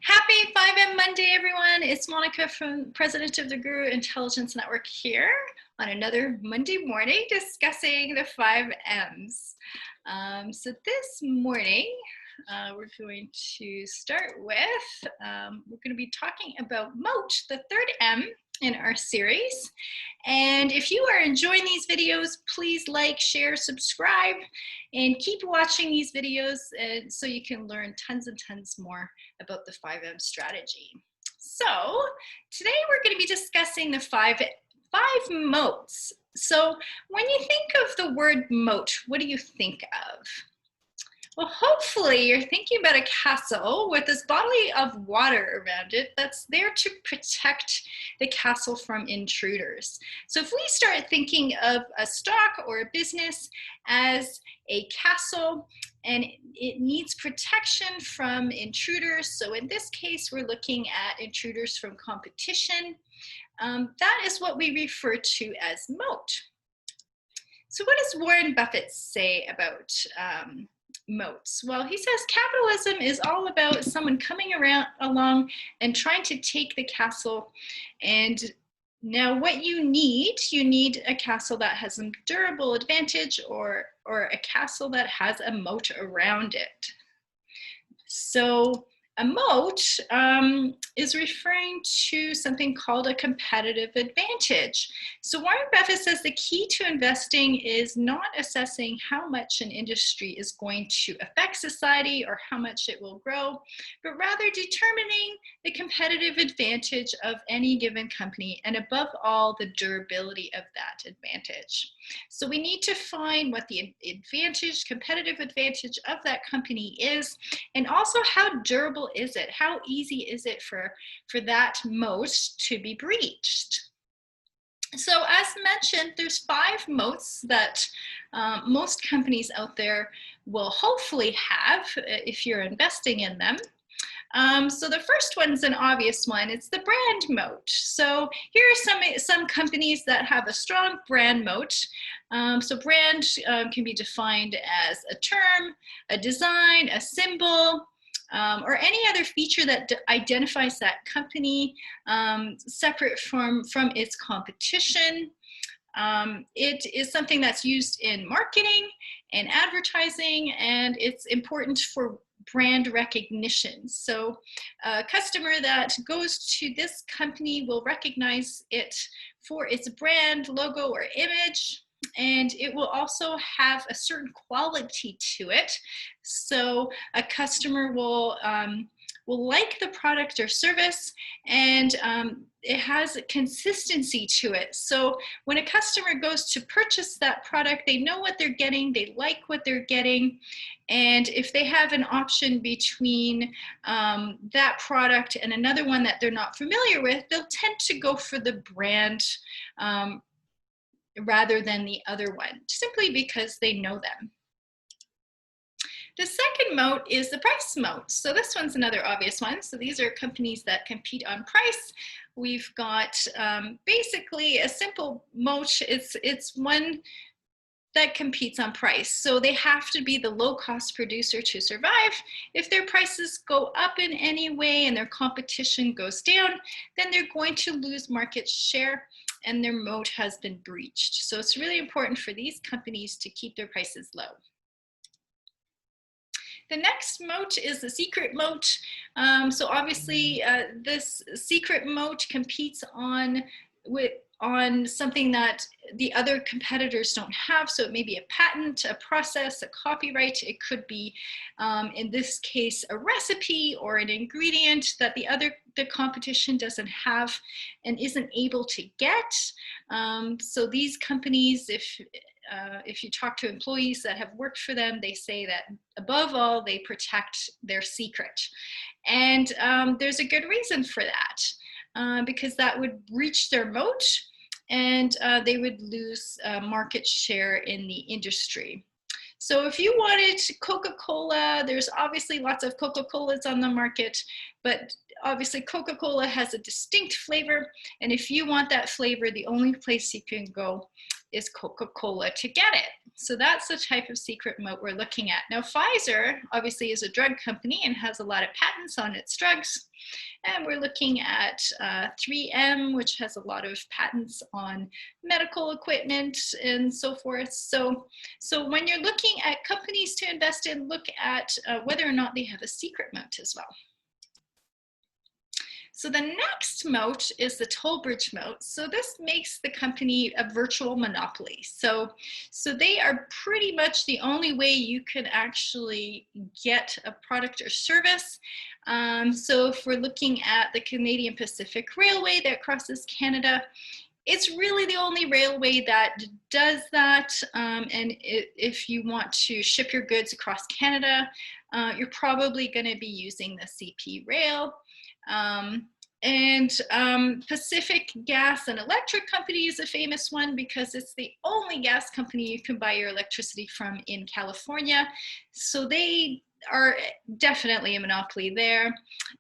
Happy 5M Monday, everyone. It's Monica from President of the Guru Intelligence Network here on another Monday morning discussing the 5Ms. So this morning, we're going to start with, we're going to be talking about Moat, the third M in our series. And if you are enjoying these videos, please like, share, subscribe, and keep watching these videos so you can learn tons and tons more about the 5M strategy. So today we're going to be discussing the five moats. So when you think of the word moat, what do you think of? Well, hopefully you're thinking about a castle with this body of water around it that's there to protect the castle from intruders. So if we start thinking of a stock or a business as a castle and it needs protection from intruders, so in this case we're looking at intruders from competition, that is what we refer to as moat. So what does Warren Buffett say about moats? Well, he says capitalism is all about someone coming along and trying to take the castle. And now what you need a castle that has a durable advantage or a castle that has a moat around it. So a moat is referring to something called a competitive advantage. So Warren Buffett says the key to investing is not assessing how much an industry is going to affect society or how much it will grow, but rather determining the competitive advantage of any given company and above all, the durability of that advantage. So we need to find what the competitive advantage of that company is, and also how durable is it? How easy is it for that moat to be breached? So as mentioned, there's 5 moats that most companies out there will hopefully have if you're investing in them. So the first one's an obvious one. It's the brand moat. So here are some companies that have a strong brand moat. So brand can be defined as a term, a design, a symbol, or any other feature that identifies that company separate from its competition. It is something that's used in marketing and advertising, and it's important for brand recognition. So a customer that goes to this company will recognize it for its brand, logo, or image. And it will also have a certain quality to it. So a customer will like the product or service, and it has a consistency to it. So when a customer goes to purchase that product, they know what they're getting, they like what they're getting, and if they have an option between that product and another one that they're not familiar with, they'll tend to go for the brand rather than the other one, simply because they know them. The second moat is the price moat. So this one's another obvious one. So these are companies that compete on price. We've got basically a simple moat. It's one that competes on price. So they have to be the low-cost producer to survive. If their prices go up in any way and their competition goes down, then they're going to lose market share and their moat has been breached. So it's really important for these companies to keep their prices low. The next moat is the secret moat. So obviously this secret moat competes on something that the other competitors don't have. So it may be a patent, a process, a copyright. It could be, in this case, a recipe or an ingredient that the competition doesn't have and isn't able to get. So these companies, if you talk to employees that have worked for them, they say that above all, they protect their secret. And there's a good reason for that, because that would breach their moat and they would lose market share in the industry. So if you wanted Coca-Cola, there's obviously lots of Coca-Colas on the market, but obviously Coca-Cola has a distinct flavor. And if you want that flavor, the only place you can go is Coca-Cola to get it. So that's the type of secret moat we're looking at. Now, Pfizer obviously is a drug company and has a lot of patents on its drugs. And we're looking at 3M, which has a lot of patents on medical equipment and so forth. So when you're looking at companies to invest in, look at whether or not they have a secret moat as well. So the next moat is the toll bridge moat. So this makes the company a virtual monopoly. So they are pretty much the only way you can actually get a product or service. So if we're looking at the Canadian Pacific Railway that crosses Canada, it's really the only railway that does that. And if you want to ship your goods across Canada, you're probably going to be using the CP rail. Pacific Gas and Electric Company is a famous one because it's the only gas company you can buy your electricity from in California. So they are definitely a monopoly there.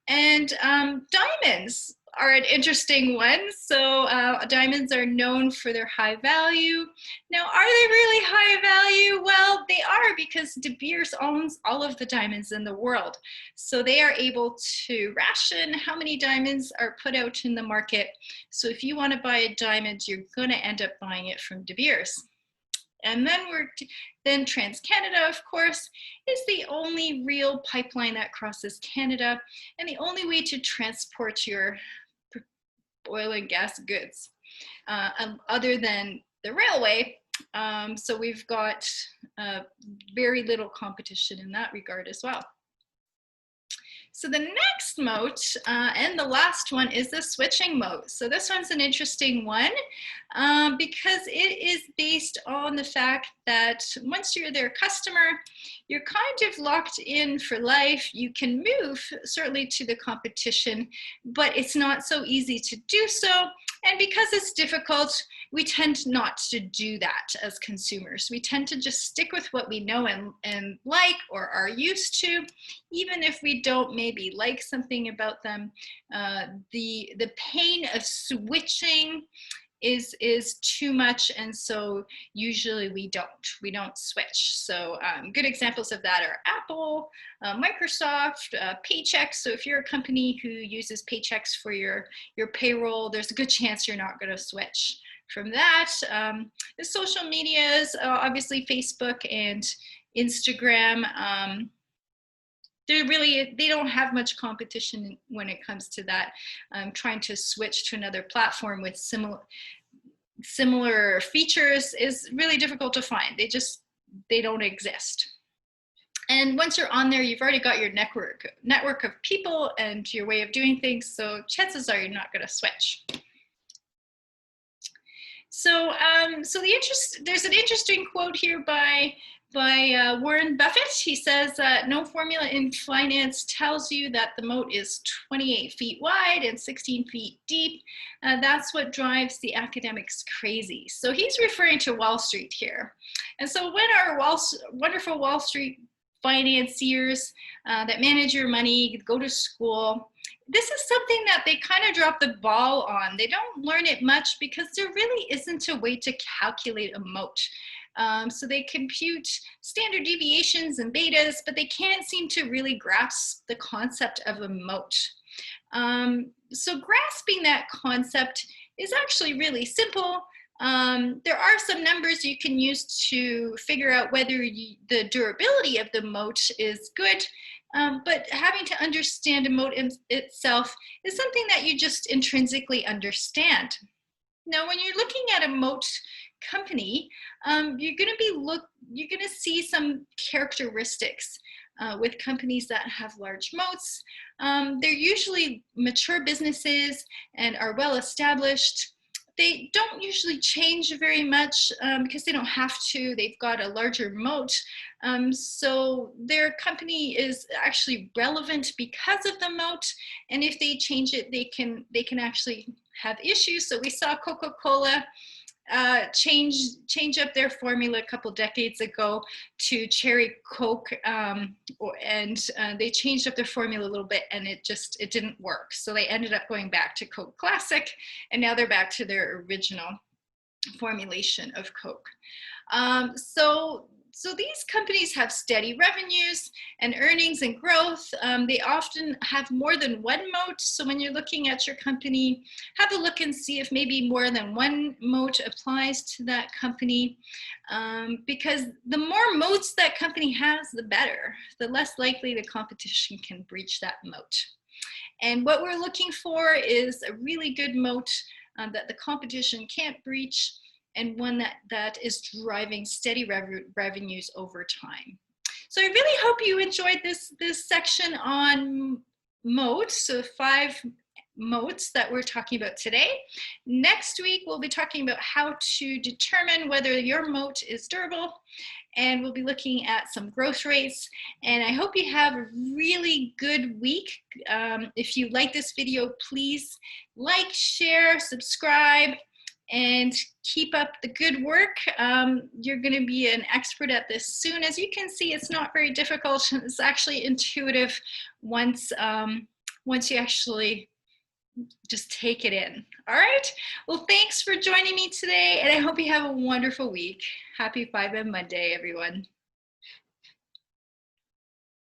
And diamonds are an interesting one. So diamonds are known for their high value. Now, are they really high value? Well, they are, because De Beers owns all of the diamonds in the world. So they are able to ration how many diamonds are put out in the market. So if you want to buy a diamond, you're going to end up buying it from De Beers. And then TransCanada, of course, is the only real pipeline that crosses Canada and the only way to transport your oil and gas goods other than the railway. So we've got very little competition in that regard as well. So the next moat and the last one is the switching moat. So this one's an interesting one because it is based on the fact that once you're their customer, you're kind of locked in for life. You can move certainly to the competition, but it's not so easy to do so. And because it's difficult, we tend not to do that as consumers. We tend to just stick with what we know and like or are used to, even if we don't maybe like something about them. The pain of switching is too much, and so usually we don't switch. So good examples of that are Apple, Microsoft, Paychex. So if you're a company who uses Paychex for your payroll, there's a good chance you're not going to switch from that. The social medias, obviously Facebook and Instagram. They don't have much competition when it comes to that. Trying to switch to another platform with similar features is really difficult to find. They don't exist. And once you're on there, you've already got your network of people and your way of doing things. So chances are you're not going to switch. So, there's an interesting quote here by Warren Buffett. He says, no formula in finance tells you that the moat is 28 feet wide and 16 feet deep. That's what drives the academics crazy. So he's referring to Wall Street here. And so when our wonderful Wall Street financiers that manage your money go to school, this is something that they kind of drop the ball on. They don't learn it much because there really isn't a way to calculate a moat. So they compute standard deviations and betas, but they can't seem to really grasp the concept of a moat. So grasping that concept is actually really simple. There are some numbers you can use to figure out whether the durability of the moat is good. But having to understand a moat itself is something that you just intrinsically understand. Now, when you're looking at a moat company, you're going to see some characteristics with companies that have large moats. They're usually mature businesses and are well established. They don't usually change very much because they don't have to. They've got a larger moat. So their company is actually relevant because of the moat. And if they change it, they can actually have issues. So we saw Coca-Cola change up their formula a couple decades ago to cherry Coke, and they changed up their formula a little bit, and it didn't work. So they ended up going back to Coke Classic, and now they're back to their original. formulation of Coke. So these companies have steady revenues and earnings and growth. They often have more than one moat. So when you're looking at your company, have a look and see if maybe more than one moat applies to that company. Because the more moats that company has, the better. The less likely the competition can breach that moat. And what we're looking for is a really good moat that the competition can't breach, and one that is driving steady revenues over time. So I really hope you enjoyed this section on moats, so 5 moats that we're talking about today. Next week, we'll be talking about how to determine whether your moat is durable, and we'll be looking at some growth rates. And I hope you have a really good week. If you like this video, please like, share, subscribe, and keep up the good work. You're going to be an expert at this soon. As you can see, it's not very difficult. It's actually intuitive once you actually just take it in. All right. Well, thanks for joining me today, and I hope you have a wonderful week. Happy 5M Monday, everyone.